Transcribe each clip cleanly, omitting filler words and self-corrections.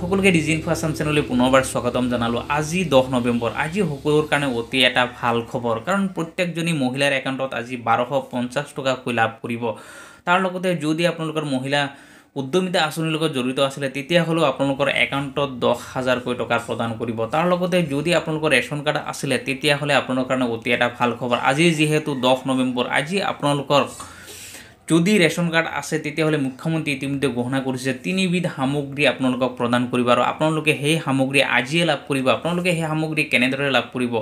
সকলোকে ডিজি ইনফো আসাম চেনেললৈ পুনৰবাৰ স্বাগতম জনালোঁ। আজি 10 নৱেম্বৰ, আজি সকলোৰ কাৰণে অতি এটা ভাল খবৰ, কাৰণ প্ৰত্যেকজনী মহিলাৰ একাউণ্টত আজি 1250 টকাকৈ লাভ কৰিব। তাৰ লগতে যদি আপোনালোকৰ মহিলা উদ্যমিতা আঁচনিৰ লগত জড়িত আছিলে তেতিয়াহ'লেও আপোনালোকৰ একাউণ্টত 10,000কৈ টকা প্ৰদান কৰিব। তাৰ লগতে যদি আপোনালোকৰ ৰেচন কাৰ্ড আছিলে তেতিয়াহ'লে আপোনালোকৰ কাৰণে অতি এটা ভাল খবৰ। আজি যিহেতু 10 নৱেম্বৰ, আজি আপোনালোকৰ যদি ৰেচন কাৰ্ড আছে তেতিয়াহ'লে মুখ্যমন্ত্ৰী ইতিমধ্যে ঘোষণা কৰিছে 3বিধ সামগ্ৰী আপোনালোকক প্ৰদান কৰিব আৰু আপোনালোকে সেই সামগ্ৰী আজিয়ে লাভ কৰিব। আপোনালোকে সেই সামগ্ৰী কেনেদৰে লাভ কৰিব,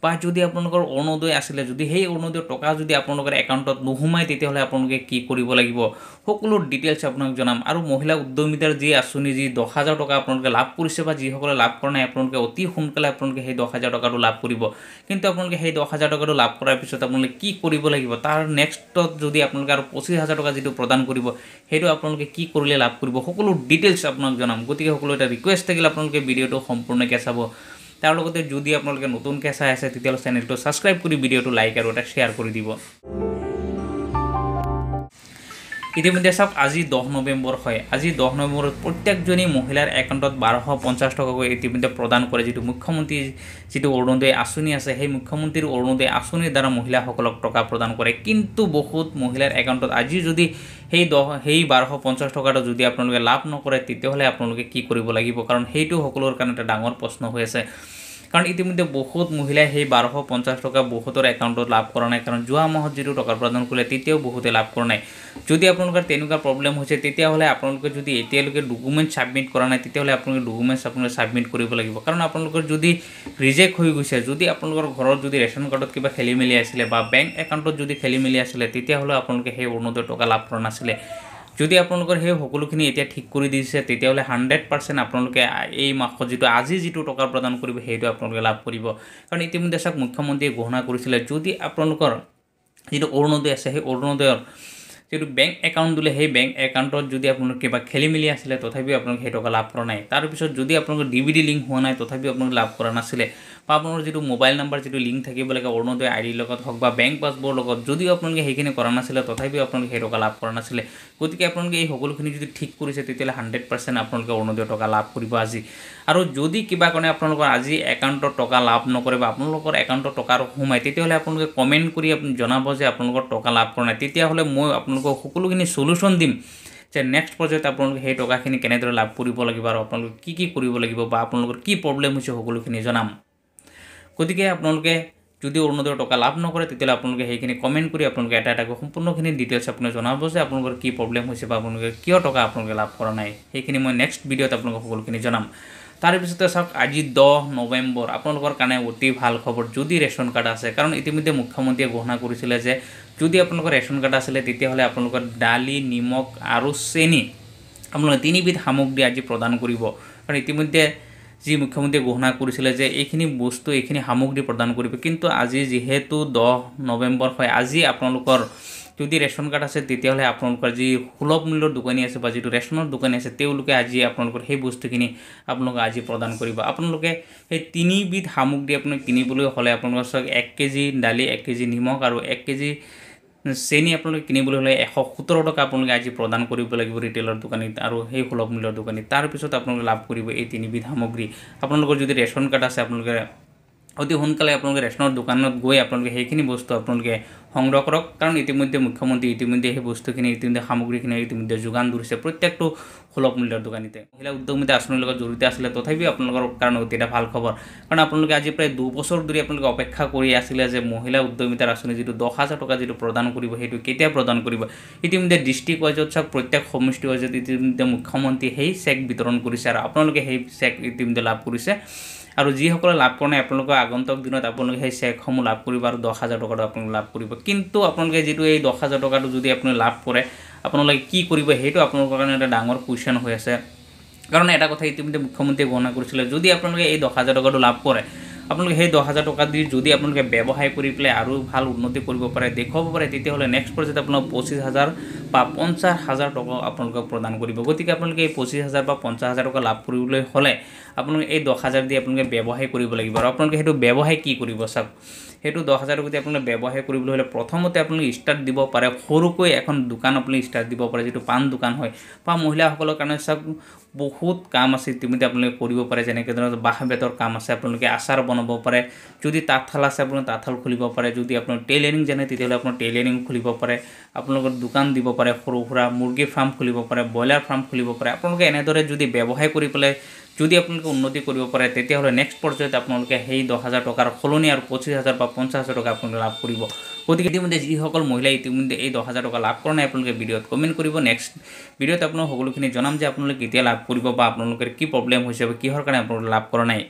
বা যদি আপোনালোকৰ অৰুণোদয় আছিলে, যদি সেই অৰুণোদয়ৰ টকা যদি আপোনালোকৰ একাউণ্টত নোসোমায় তেতিয়াহ'লে আপোনালোকে কি কৰিব লাগিব, সকলো ডিটেইলছ আপোনাক জনাম। আৰু মহিলা উদ্যমিতাৰ যি আঁচনি, যি 10,000 টকা আপোনালোকে লাভ কৰিছে বা যিসকলে লাভ কৰা নাই আপোনালোকে অতি সোনকালে আপোনালোকে সেই 10,000 টকাটো লাভ কৰিব। কিন্তু আপোনালোকে সেই 10,000 টকাটো লাভ কৰাৰ পিছত আপোনালোকে কি কৰিব লাগিব, তাৰ নেক্সটত যদি আপোনালোকে আৰু 25,000 টকা যিটো প্ৰদান কৰিব সেইটো আপোনালোকে কি কৰিলে লাভ কৰিব, সকলো ডিটেইলছ আপোনাক জনাম। গতিকে সকলো এটা ৰিকুৱেষ্ট থাকিলে আপোনালোকে ভিডিঅ'টো সম্পূৰ্ণকৈ চাব। তাৰ লগতে যদি আপোনালোকে নতুনকৈ চাই আছে তেতিয়াহ'লে চেনেলটো ছাবস্ক্ৰাইব কৰি ভিডিঅ'টো লাইক আৰু এটা শ্বেয়াৰ কৰি দিব। ইতিমধ্যে চাওক, আজি 10 নৱেম্বৰ হয়। আজি 10 নৱেম্বৰত প্ৰত্যেকজনী মহিলাৰ একাউণ্টত 1250 টকাকৈ ইতিমধ্যে প্ৰদান কৰে। যিটো মুখ্যমন্ত্ৰীৰ যিটো অৰুণোদয় আঁচনি আছে, সেই মুখ্যমন্ত্ৰীৰ অৰুণোদয় আঁচনিৰ দ্বাৰা মহিলাসকলক টকা প্ৰদান কৰে। কিন্তু বহুত মহিলাৰ একাউণ্টত আজি যদি সেই 1250 টকাটো যদি আপোনালোকে লাভ নকৰে তেতিয়াহ'লে আপোনালোকে কি কৰিব লাগিব, কাৰণ সেইটো সকলোৰ কাৰণে এটা ডাঙৰ প্ৰশ্ন হৈ আছে। কাৰণ ইতিমধ্যে বহুত মহিলাই সেই 1250 টকা বহুতৰ একাউণ্টত লাভ কৰা নাই, কাৰণ যোৱা মাহত যিটো টকা প্ৰদান কৰিলে তেতিয়াও বহুতে লাভ কৰা নাই। যদি আপোনালোকৰ তেনেকুৱা প্ৰব্লেম হৈছে তেতিয়াহ'লে আপোনালোকে যদি এতিয়ালৈকে ডকুমেণ্ট ছাবমিট কৰা নাই তেতিয়াহ'লে আপোনালোকে ডকুমেণ্টছ আপোনালোকে ছাবমিট কৰিব লাগিব। কাৰণ আপোনালোকৰ যদি ৰিজেক্ট হৈ গৈছে, যদি আপোনালোকৰ ঘৰত যদি ৰেচন কাৰ্ডত কিবা খেলি মেলি আছিলে বা বেংক একাউণ্টত যদি খেলি মেলি আছিলে তেতিয়াহ'লে আপোনালোকে সেই অৰুণোদয় টকা লাভ কৰা নাছিলে। যদি আপোনালোকৰ সেই সকলোখিনি এতিয়া ঠিক কৰি দিছে তেতিয়াহ'লে 100% আপোনালোকে এই মাহত আজি যিটো টকা প্ৰদান কৰিব সেইটো আপোনালোকে লাভ কৰিব। কাৰণ ইতিমধ্যে চাওক, মুখ্যমন্ত্ৰীয়ে ঘোষণা কৰিছিলে যদি আপোনালোকৰ যিটো অৰুণোদয় আছে সেই অৰুণোদয়ৰ যিটো বেংক একাউণ্ট দিলে সেই বেংক একাউণ্টত যদি আপোনালোকে কিবা খেলি মেলি আছিলে তথাপিও আপোনালোকে সেই টকা লাভ কৰা নাই। তাৰপিছত যদি আপোনালোকৰ ডিবিডি লিংক হোৱা নাই তথাপিও আপোনালোকে লাভ কৰা নাছিলে, বা আপোনালোকৰ যিটো মোবাইল নাম্বাৰ যিটো লিংক থাকিব লাগে অৰুণোদয় আইডিৰ লগত হওক বা বেংক পাছবুকৰ লগত, যদিও আপোনালোকে সেইখিনি কৰা নাছিলে তথাপিও আপোনালোকে সেই টকা লাভ কৰা নাছিলে। গতিকে আপোনালোকে এই সকলোখিনি যদি ঠিক কৰিছে তেতিয়াহ'লে 100% আপোনালোকে অৰুণোদয় টকা লাভ কৰিব আজি। আৰু যদি কিবা কাৰণে আপোনালোকৰ আজি একাউণ্টত টকা লাভ নকৰে বা আপোনালোকৰ একাউণ্টত টকা সোমায় তেতিয়াহ'লে আপোনালোকে কমেণ্ট কৰি জনাব যে আপোনালোকৰ টকা লাভ কৰা নাই। তেতিয়াহ'লে মই আপোনালোকক সকলোখিনি চলিউশ্যন দিম যে নেক্সট পৰ্যায়ত আপোনালোকে সেই টকাখিনি কেনেদৰে লাভ কৰিব লাগিব আৰু আপোনালোকে কি কৰিব লাগিব বা আপোনালোকৰ কি প্ৰব্লেম হৈছে সকলোখিনি জনাম। গতিকে আপোনালোকে যদি অৰুণোদয়ৰ টকা লাভ নকৰে তেতিয়াহ'লে আপোনালোকে সেইখিনি কমেণ্ট কৰি আপোনালোকে এটা এটাকৈ সম্পূৰ্ণখিনি ডিটেইলছ আপোনালোকে জনাব যে আপোনালোকৰ কি প্ৰব্লেম হৈছে বা আপোনালোকে কিয় টকা আপোনালোকে লাভ কৰা নাই। সেইখিনি মই নেক্সট ভিডিঅ'ত আপোনালোকক সকলোখিনি জনাম। তাৰপিছতে চাওক, আজি 10 নৱেম্বৰ আপোনালোকৰ কাৰণে অতি ভাল খবৰ যদি ৰেচন কাৰ্ড আছে। কাৰণ ইতিমধ্যে মুখ্যমন্ত্ৰীয়ে ঘোষণা কৰিছিলে যে যদি আপোনালোকৰ ৰেচন কাৰ্ড আছিলে তেতিয়াহ'লে আপোনালোকৰ দালি, নিমখ আৰু চেনি আপোনালোকে 3বিধ সামগ্ৰী আজি প্ৰদান কৰিব। কাৰণ ইতিমধ্যে যি মুখ্যমন্ত্ৰীয়ে ঘোষণা কৰিছিলে যে এইখিনি বস্তু এইখিনি সামগ্ৰী প্ৰদান কৰিব। কিন্তু আজি যিহেতু 10 নৱেম্বৰ হয়, আজি আপোনালোকৰ যদি ৰেচন কাৰ্ড আছে তেতিয়াহ'লে আপোনালোকৰ যি সুলভ মূল্যৰ দোকানী আছে বা যিটো ৰেচনৰ দোকানী আছে তেওঁলোকে আজি আপোনালোকৰ সেই বস্তুখিনি আপোনালোকে আজি প্ৰদান কৰিব। আপোনালোকে সেই 3বিধ সামগ্ৰী আপোনালোকে কিনিবলৈ হ'লে আপোনালোকৰ চাওক 1 কেজি দালি, 1 কেজি নিমখ আৰু 1 কেজি চেনি আপোনালোকে কিনিবলৈ হ'লে 117 টকা আপোনালোকে আজি প্ৰদান কৰিব লাগিব ৰিটেইলৰ দোকানীত আৰু সেই সুলভ মূল্যৰ দোকানীত। তাৰপিছত আপোনালোকে লাভ কৰিব এই 3বিধ সামগ্ৰী। আপোনালোকৰ যদি ৰেচন কাৰ্ড আছে আপোনালোকে অতি সোনকালে আপোনালোকে ৰেচনৰ দোকানত গৈ আপোনালোকে সেইখিনি বস্তু আপোনালোকে সংগ্ৰহ কৰক। কাৰণ ইতিমধ্যে মুখ্যমন্ত্ৰী ইতিমধ্যে সেই বস্তুখিনি ইতিমধ্যে সামগ্ৰীখিনি ইতিমধ্যে যোগান ধৰিছে প্ৰত্যেকটো সুলভ মূল্যৰ দোকানীতে। মহিলা উদ্যমিতা আঁচনিৰ লগত জড়িত আছিলে তথাপিও আপোনালোকৰ কাৰণে অতি এটা ভাল খবৰ, কাৰণ আপোনালোকে আজি প্ৰায় 2 বছৰ ধৰি আপোনালোকে অপেক্ষা কৰি আছিলে যে মহিলা উদ্যমিতাৰ আঁচনি যিটো 10,000 টকা যিটো প্ৰদান কৰিব সেইটো কেতিয়া প্ৰদান কৰিব। ইতিমধ্যে ডিষ্ট্ৰিক্ট ৱাইজত চাওক, প্ৰত্যেক সমষ্টি ৱাইজত ইতিমধ্যে মুখ্যমন্ত্ৰীয়ে সেই চেক বিতৰণ কৰিছে আৰু আপোনালোকে সেই চেক ইতিমধ্যে লাভ কৰিছে। আৰু যিসকলে লাভ কৰা নাই আপোনালোকৰ আগন্তুক দিনত আপোনালোকে সেই চেকসমূহ লাভ কৰিব আৰু 10,000 টকাটো আপোনালোকে লাভ কৰিব। কিন্তু আপোনালোকে যিটো এই 10,000 টকাটো যদি আপুনি লাভ কৰে আপোনালোকে কি কৰিব সেইটো আপোনালোকৰ কাৰণে এটা ডাঙৰ কুৱেশ্যন হৈ আছে। কাৰণ এটা কথা ইতিমধ্যে মুখ্যমন্ত্ৰীয়ে ঘোষণা কৰিছিলে যদি আপোনালোকে এই 10,000 টকাটো লাভ কৰে আপোনালোকে সেই 10,000 টকা দি যদি আপোনালোকে ব্যৱসায় কৰি পেলাই আৰু ভাল উন্নতি কৰিব পাৰে, দেখুৱাব পাৰে, তেতিয়াহ'লে নেক্সট পৰ্যায়ত আপোনালোক 25,000 বা 50,000 টকা আপোনালোকক প্ৰদান কৰিব। গতিকে আপোনালোকে এই 25,000 বা 50,000 টকা লাভ কৰিবলৈ হ'লে আপোনালোকে এই 10,000 দি আপোনালোকে ব্যৱসায় কৰিব লাগিব। আৰু আপোনালোকে সেইটো ব্যৱসায় কি কৰিব চাওক, সেইটো 10,000 যদি আপোনালোকে ব্যৱসায় কৰিবলৈ হ'লে প্ৰথমতে আপোনালোকে ষ্টাৰ্ট দিব পাৰে সৰুকৈ এখন দোকান আপোনালোকে ষ্টাৰ্ট দিব পাৰে যিটো পাণ দোকান হয় বা মহিলাসকলৰ কাৰণে চাওক বহুত কাম আছে ইতিমধ্যে আপোনালোকে কৰিব পাৰে যেনেকৈ ধৰক বাঁহ বেতৰ কাম আছে আপোনালোকে আচাৰ বনাব পাৰে যদি তাঁতশাল আছে আপোনালোকে তাঁতশাল খুলিব পাৰে যদি আপোনালোকে টেইলাৰিং জানে তেতিয়াহ'লে আপোনাৰ টেইলাৰিং খুলিব পাৰে আপোনালোকৰ দোকান দিব পাৰে সৰু সুৰা মুৰ্গী ফাৰ্ম খুলিব পাৰে ব্ৰইলাৰ ফাৰ্ম খুলিব পাৰে আপোনালোকে এনেদৰে যদি ব্যৱসায় কৰি পেলাই যদি আপোনালোকে উন্নতি কৰিব পাৰে তেতিয়াহ'লে নেক্সট পৰ্যায়ত আপোনালোকে সেই 10,000 টকাৰ সলনি আৰু 25,000 বা 50,000 টকা আপোনালোকে লাভ কৰিব গতিকে ইতিমধ্যে যিসকল মহিলাই ইতিমধ্যে এই 10,000 টকা লাভ কৰা নাই আপোনালোকে ভিডিঅ'ত কমেণ্ট কৰিব নেক্সট ভিডিঅ'ত আপোনালোক সকলোখিনি জনাম যে আপোনালোকে কেতিয়া লাভ কৰিব বা আপোনালোকৰ কি প্ৰব্লেম হৈছে বা কিহৰ কাৰণে আপোনালোকে লাভ কৰা নাই